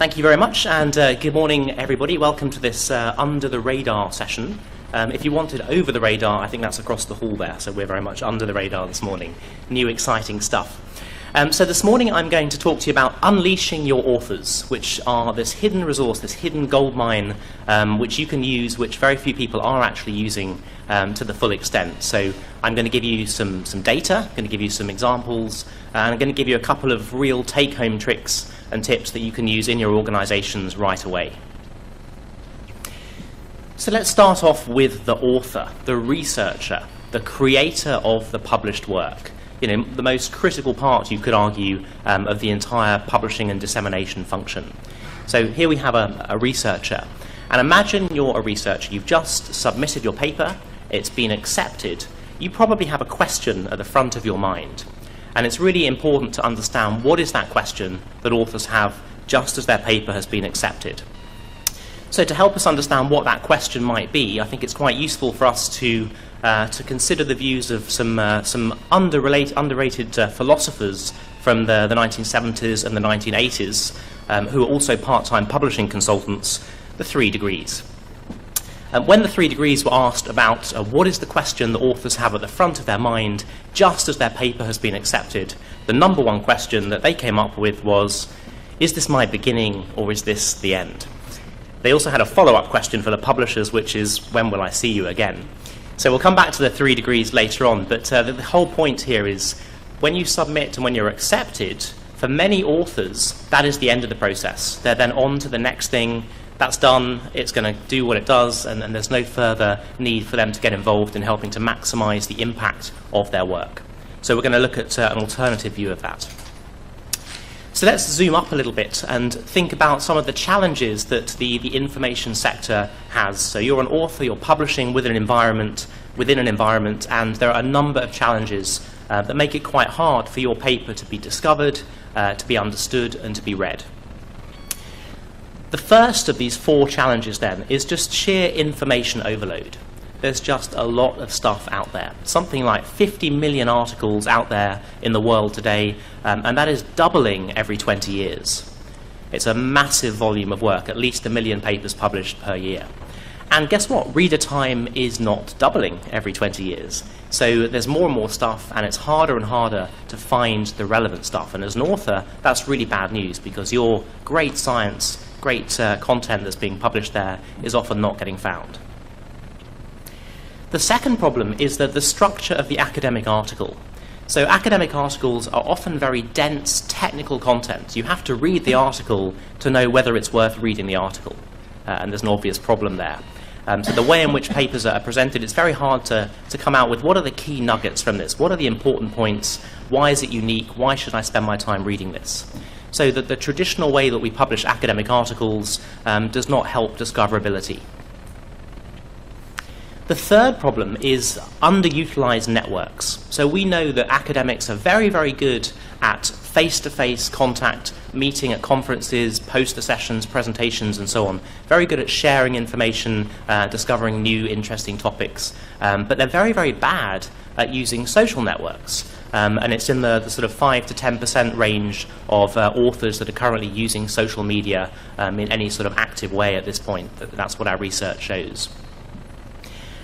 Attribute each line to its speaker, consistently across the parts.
Speaker 1: Thank you very much, and good morning, everybody. Welcome to this Under the Radar session. If you wanted over the radar, I think that's across the hall there, so we're very much under the radar this morning. New exciting stuff. So this morning I'm going to talk to you about unleashing your authors, which are this hidden resource, this hidden goldmine, which you can use, which very few people are actually using to the full extent. So I'm going to give you some data, I'm going to give you some examples, and I'm going to give you a couple of real take-home tricks and tips that you can use in your organizations right away. So let's start off with the author, the researcher, the creator of the published work. You know, the most critical part, you could argue, of the entire publishing and dissemination function. So here we have a researcher, and imagine you're a researcher. You've just submitted your paper, it's been accepted. You probably have a question at the front of your mind, and it's really important to understand what is that question that authors have just as their paper has been accepted. So to help us understand what that question might be, I think it's quite useful for us to consider the views of some underrated philosophers from the 1970s and the 1980s, who are also part-time publishing consultants, the 3 degrees. When the 3 degrees were asked about what is the question that authors have at the front of their mind just as their paper has been accepted, the number one question that they came up with was, is this my beginning or is this the end? They also had a follow-up question for the publishers, which is, when will I see you again? So we'll come back to the 3 degrees later on, but the whole point here is when you submit and when you're accepted, for many authors, that is the end of the process. They're then on to the next thing. That's done, it's going to do what it does, and there's no further need for them to get involved in helping to maximize the impact of their work. So we're going to look at an alternative view of that. So let's zoom up a little bit and think about some of the challenges that the information sector has. So you're an author, you're publishing within an environment, and there are a number of challenges that make it quite hard for your paper to be discovered, to be understood, and to be read. The first of these 4 challenges then is just sheer information overload. There's just a lot of stuff out there. Something like 50 million articles out there in the world today, and that is doubling every 20 years. It's a massive volume of work, at least 1 million papers published per year. And guess what? Reader time is not doubling every 20 years. So there's more and more stuff, and it's harder and harder to find the relevant stuff. And as an author, that's really bad news, because your great science, great content that's being published there is often not getting found. The second problem is that the structure of the academic article. So academic articles are often very dense technical content. You have to read the article to know whether it's worth reading the article, and there's an obvious problem there. So the way in which papers are presented, it's very hard to come out with what are the key nuggets from this, what are the important points, why is it unique, why should I spend my time reading this? So that the traditional way that we publish academic articles does not help discoverability. The third problem is underutilized networks. So we know that academics are very, very good at face-to-face contact, meeting at conferences, poster sessions, presentations, and so on. Very good at sharing information, discovering new interesting topics. But they're very, very bad at using social networks. And it's in the sort of 5 to 10% range of authors that are currently using social media in any sort of active way at this point. That's what our research shows.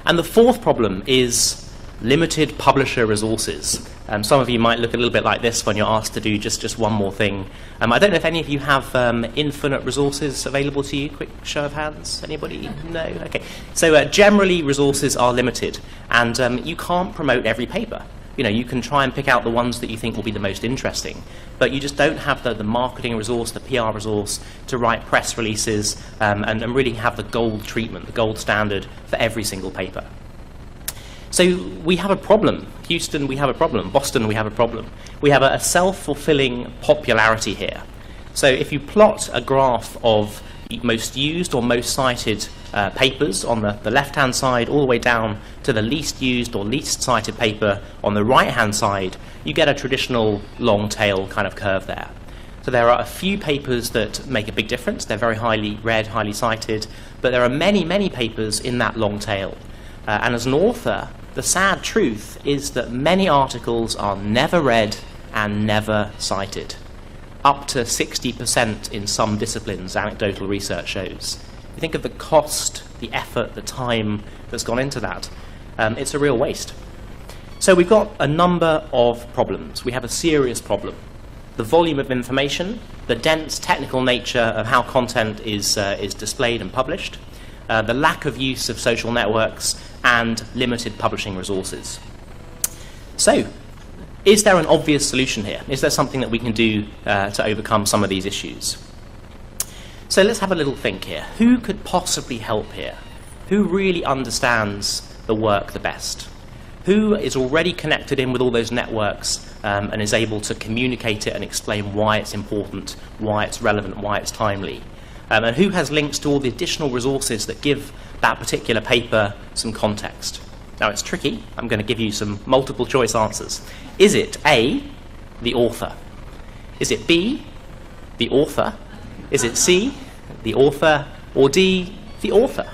Speaker 1: And the fourth problem is limited publisher resources. Some of you might look a little bit like this when you're asked to do just one more thing. I don't know if any of you have infinite resources available to you. Quick show of hands. Anybody? No? Okay. So generally resources are limited, and you can't promote every paper. You know, you can try and pick out the ones that you think will be the most interesting, but you just don't have the marketing resource, the PR resource to write press releases and really have the gold treatment, the gold standard for every single paper. So we have a problem. Houston, we have a problem. Boston, we have a problem. We have a self-fulfilling popularity here. So if you plot a graph of the most used or most cited papers on the left-hand side all the way down to the least used or least cited paper on the right-hand side, you get a traditional long tail kind of curve there. So there are a few papers that make a big difference. They're very highly read, highly cited, but there are many, many papers in that long tail. And as an author, the sad truth is that many articles are never read and never cited. up to 60% in some disciplines, anecdotal research shows. You think of the cost, the effort, the time that's gone into that, it's a real waste. So we've got a number of problems. We have a serious problem. The volume of information, the dense technical nature of how content is displayed and published, the lack of use of social networks, and limited publishing resources. So, is there an obvious solution here? Is there something that we can do to overcome some of these issues? So let's have a little think here. Who could possibly help here? Who really understands the work the best? Who is already connected in with all those networks and is able to communicate it and explain why it's important, why it's relevant, why it's timely? And who has links to all the additional resources that give that particular paper some context? Now, it's tricky. I'm going to give you some multiple choice answers. Is it A, the author? Is it B, the author? Is it C, the author? Or D, the author?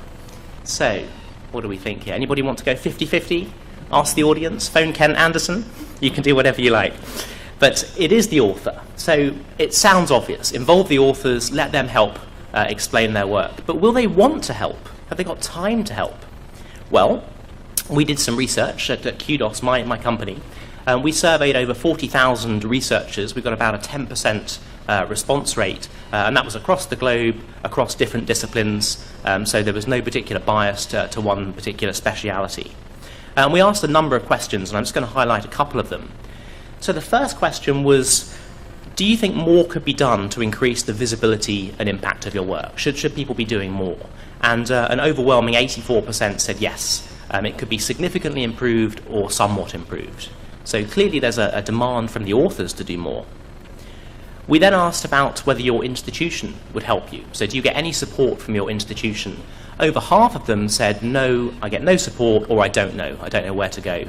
Speaker 1: So, what do we think here? Anybody want to go 50-50? Ask the audience, phone Ken Anderson. You can do whatever you like. But it is the author. So it sounds obvious. Involve the authors, let them help explain their work. But will they want to help? Have they got time to help? Well, we did some research at Kudos, my company. We surveyed over 40,000 researchers. We got about a 10% response rate, and that was across the globe, across different disciplines, so there was no particular bias to one particular speciality. We asked a number of questions, and I'm just going to highlight a couple of them. So the first question was, do you think more could be done to increase the visibility and impact of your work? Should people be doing more? And an overwhelming 84% said yes. It could be significantly improved or somewhat improved. So clearly there's a demand from the authors to do more. We then asked about whether your institution would help you. So do you get any support from your institution? Over half of them said, no, I get no support, or I don't know where to go.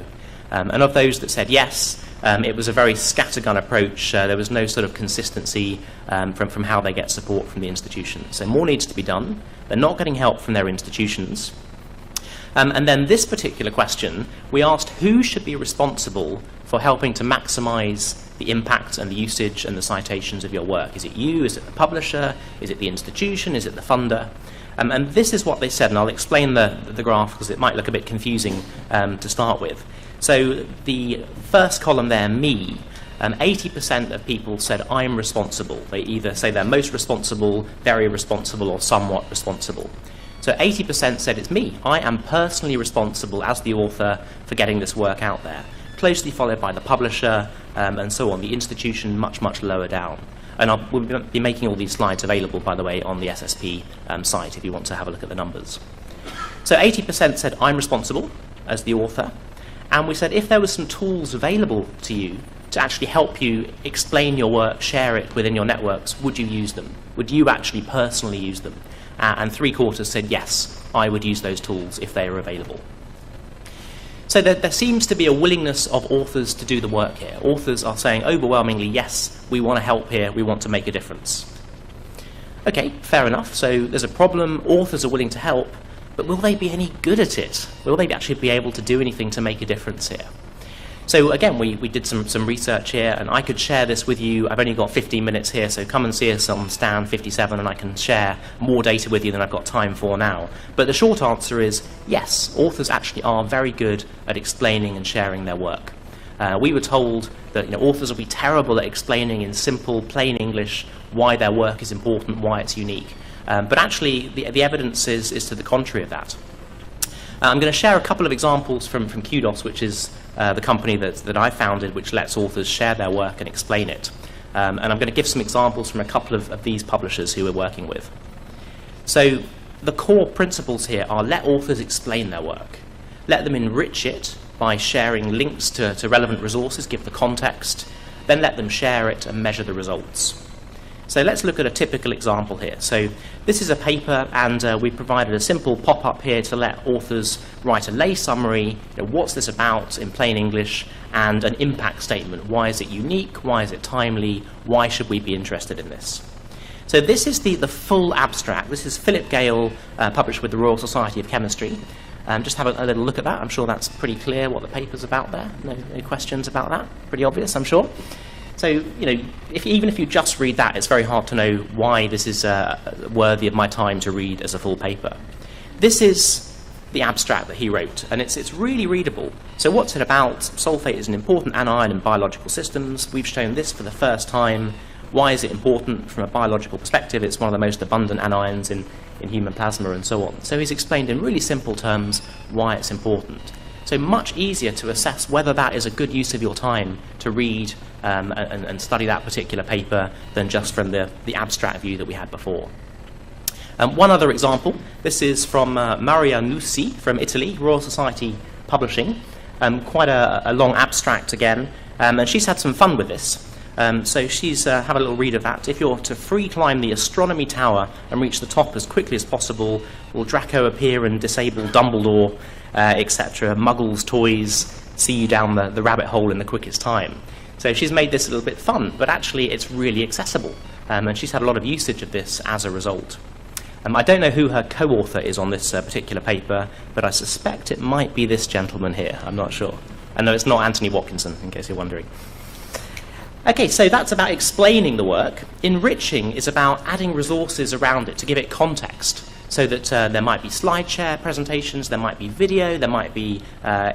Speaker 1: And of those that said yes, it was a very scattergun approach. There was no sort of consistency from how they get support from the institution. So more needs to be done. They're not getting help from their institutions. And then this particular question, we asked who should be responsible for helping to maximize the impact and the usage and the citations of your work. Is it you? Is it the publisher? Is it the institution? Is it the funder? And this is what they said, and I'll explain the graph because it might look a bit confusing to start with. So the first column there, me, 80% of people said I'm responsible. They either say they're most responsible, very responsible, or somewhat responsible. So 80% said it's me. I am personally responsible as the author for getting this work out there. Closely followed by the publisher and so on. The institution much, much lower down. And we'll be making all these slides available, by the way, on the SSP site if you want to have a look at the numbers. So 80% said I'm responsible as the author. And we said if there were some tools available to you to actually help you explain your work, share it within your networks, would you use them? Would you actually personally use them? And 3/4 said yes, I would use those tools if they are available. So there seems to be a willingness of authors to do the work here. Authors are saying overwhelmingly, yes, we want to help here, we want to make a difference. Okay, fair enough. So there's a problem, authors are willing to help, but will they be any good at it? Will they actually be able to do anything to make a difference here? So again, we did some research here, and I could share this with you. I've only got 15 minutes here, so come and see us on stand 57, and I can share more data with you than I've got time for now. But the short answer is yes, authors actually are very good at explaining and sharing their work. We were told that authors will be terrible at explaining in simple, plain English why their work is important, why it's unique. But actually, the evidence is to the contrary of that. I'm going to share a couple of examples from Kudos, which is the company that I founded, which lets authors share their work and explain it. And I'm going to give some examples from a couple of these publishers who we're working with. So the core principles here are let authors explain their work. Let them enrich it by sharing links to relevant resources, give the context, then let them share it and measure the results. So let's look at a typical example here. So this is a paper, and we provided a simple pop-up here to let authors write a lay summary, what's this about in plain English, and an impact statement. Why is it unique? Why is it timely? Why should we be interested in this? So this is the full abstract. This is Philip Gale, published with the Royal Society of Chemistry. Just have a little look at that. I'm sure that's pretty clear what the paper's about there. No questions about that? Pretty obvious, I'm sure. So, even if you just read that, it's very hard to know why this is worthy of my time to read as a full paper. This is the abstract that he wrote, and it's really readable. So what's it about? Sulfate is an important anion in biological systems. We've shown this for the first time. Why is it important from a biological perspective? It's one of the most abundant anions in human plasma and so on. So he's explained in really simple terms why it's important. So much easier to assess whether that is a good use of your time to read and study that particular paper than just from the abstract view that we had before. One other example, this is from Maria Nussi from Italy, Royal Society Publishing. Quite a long abstract again, and she's had some fun with this. So she's have a little read of that. If you're to free climb the astronomy tower and reach the top as quickly as possible, will Draco appear and disable Dumbledore, etc. Muggles' toys see you down the rabbit hole in the quickest time. So she's made this a little bit fun, but actually it's really accessible, and she's had a lot of usage of this as a result. I don't know who her co-author is on this particular paper, but I suspect it might be this gentleman here. I'm not sure. And no, it's not Anthony Watkinson, in case you're wondering. Okay, so that's about explaining the work. Enriching is about adding resources around it to give it context, so that there might be slide share presentations, there might be video, there might be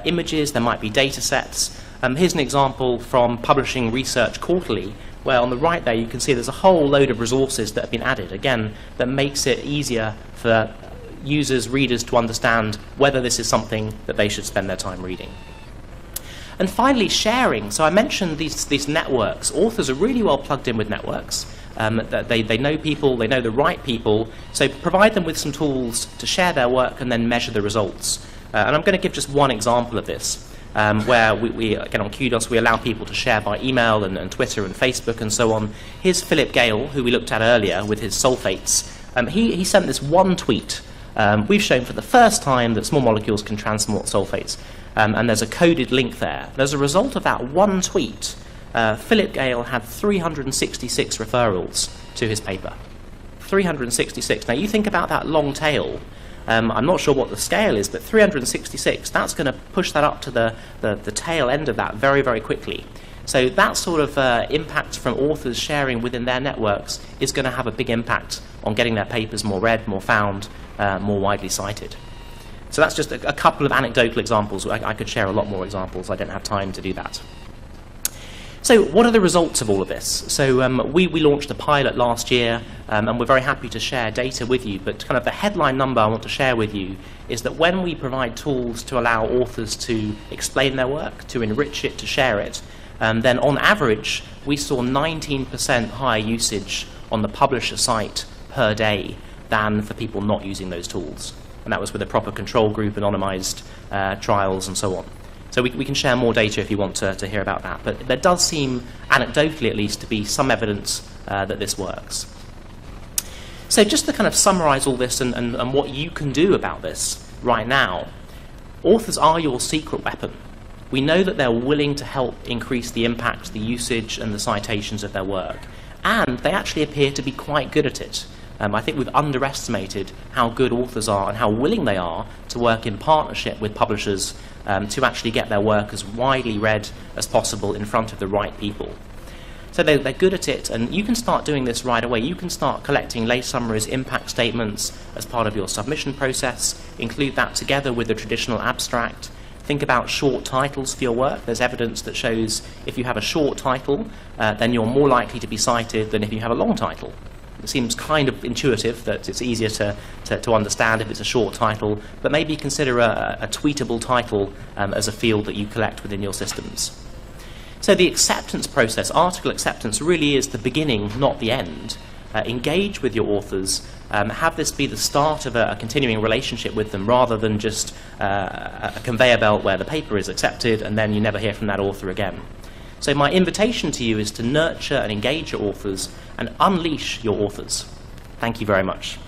Speaker 1: images, there might be data sets. Here's an example from Publishing Research Quarterly, where on the right there you can see there's a whole load of resources that have been added, again, that makes it easier for users, readers to understand whether this is something that they should spend their time reading. And finally, sharing. So I mentioned these networks. Authors are really well plugged in with networks. They know people, they know the right people, so provide them with some tools to share their work and then measure the results. And I'm going to give just one example of this. Where we again on Kudos, we allow people to share by email and Twitter and Facebook and so on. Here's Philip Gale, who we looked at earlier with his sulfates. He sent this one tweet. We've shown for the first time that small molecules can transport sulfates, and there's a coded link there. And as a result of that one tweet, Philip Gale had 366 referrals to his paper. 366. Now you think about that long tail. I'm not sure what the scale is, but 366, that's going to push that up to the tail end of that very, very quickly. So that sort of impact from authors sharing within their networks is going to have a big impact on getting their papers more read, more found, more widely cited. So that's just a couple of anecdotal examples. I could share a lot more examples. I don't have time to do that. So what are the results of all of this? So we launched a pilot last year, and we're very happy to share data with you, but kind of the headline number I want to share with you is that when we provide tools to allow authors to explain their work, to enrich it, to share it, then on average we saw 19% higher usage on the publisher site per day than for people not using those tools. And that was with a proper control group, anonymized trials and so on. So we can share more data if you want to hear about that. But there does seem, anecdotally at least, to be some evidence that this works. So just to kind of summarize all this and what you can do about this right now, authors are your secret weapon. We know that they're willing to help increase the impact, the usage, and the citations of their work. And they actually appear to be quite good at it. I think we've underestimated how good authors are and how willing they are to work in partnership with publishers to actually get their work as widely read as possible in front of the right people. So they're good at it, and you can start doing this right away. You can start collecting lay summaries, impact statements as part of your submission process, include that together with the traditional abstract. Think about short titles for your work. There's evidence that shows if you have a short title, then you're more likely to be cited than if you have a long title. It seems kind of intuitive that it's easier to understand if it's a short title, but maybe consider a tweetable title as a field that you collect within your systems. So the acceptance process, article acceptance, really is the beginning, not the end. Engage with your authors, have this be the start of a continuing relationship with them rather than just a conveyor belt where the paper is accepted and then you never hear from that author again. So my invitation to you is to nurture and engage your authors and unleash your authors. Thank you very much.